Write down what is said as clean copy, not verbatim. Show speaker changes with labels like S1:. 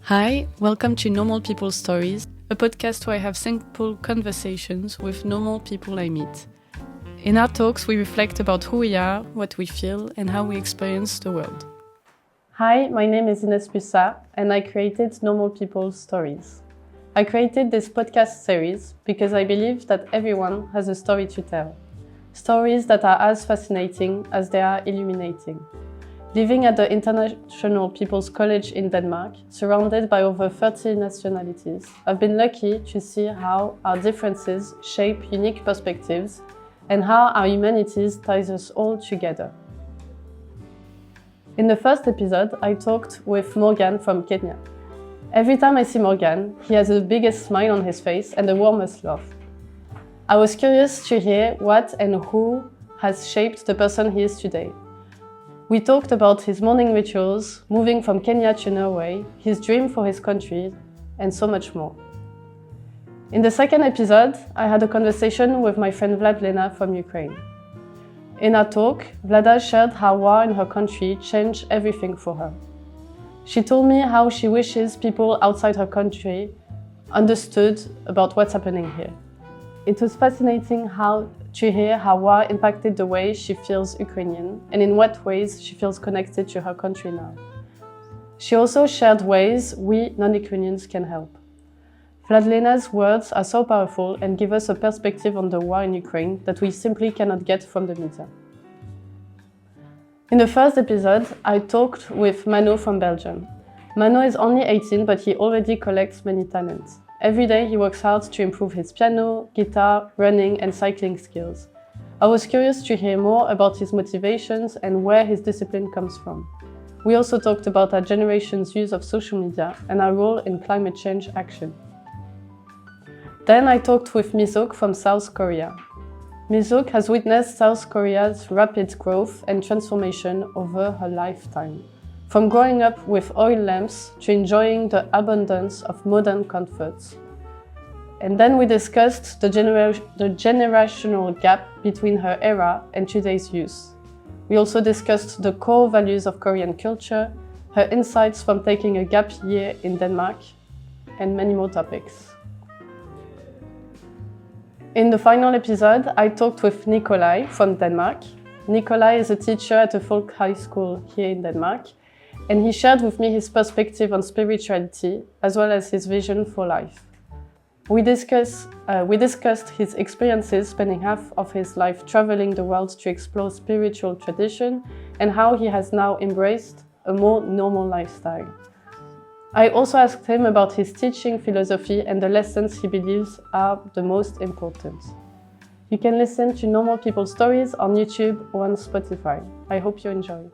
S1: Hi, welcome to Normal People Stories, a podcast where I have simple conversations with normal people I meet. In our talks, we reflect about who we are, what we feel, and how we experience the world.
S2: Hi, my name is Inès Bussat, and I created Normal People Stories. I created this podcast series because I believe that everyone has a story to tell. Stories that are as fascinating as they are illuminating. Living at the International People's College in Denmark, surrounded by over 30 nationalities, I've been lucky to see how our differences shape unique perspectives and how our humanities ties us all together. In the first episode, I talked with Morgan from Kenya. Every time I see Morgan, he has the biggest smile on his face and the warmest love. I was curious to hear what and who has shaped the person he is today. We talked about his morning rituals, moving from Kenya to Norway, his dream for his country, and so much more. In the second episode, I had a conversation with my friend Vladlena from Ukraine. In our talk, Vlada shared how war in her country changed everything for her. She told me how she wishes people outside her country understood about what's happening here. It was fascinating to hear how war impacted the way she feels Ukrainian and in what ways she feels connected to her country now. She also shared ways we non-Ukrainians can help. Vladlena's words are so powerful and give us a perspective on the war in Ukraine that we simply cannot get from the media. In the first episode, I talked with Mano from Belgium. Mano is only 18, but he already collects many talents. Every day he works hard to improve his piano, guitar, running and cycling skills. I was curious to hear more about his motivations and where his discipline comes from. We also talked about our generation's use of social media and our role in climate change action. Then I talked with Misok from South Korea. Misok has witnessed South Korea's rapid growth and transformation over her lifetime. From growing up with oil lamps to enjoying the abundance of modern comforts. And then we discussed the generational gap between her era and today's youth. We also discussed the core values of Korean culture, her insights from taking a gap year in Denmark, and many more topics. In the final episode, I talked with Nikolai from Denmark. Nikolai is a teacher at a folk high school here in Denmark, and he shared with me his perspective on spirituality as well as his vision for life. We discussed his experiences spending half of his life traveling the world to explore spiritual tradition and how he has now embraced a more normal lifestyle. I also asked him about his teaching philosophy and the lessons he believes are the most important. You can listen to Normal People Stories on YouTube or on Spotify. I hope you enjoy.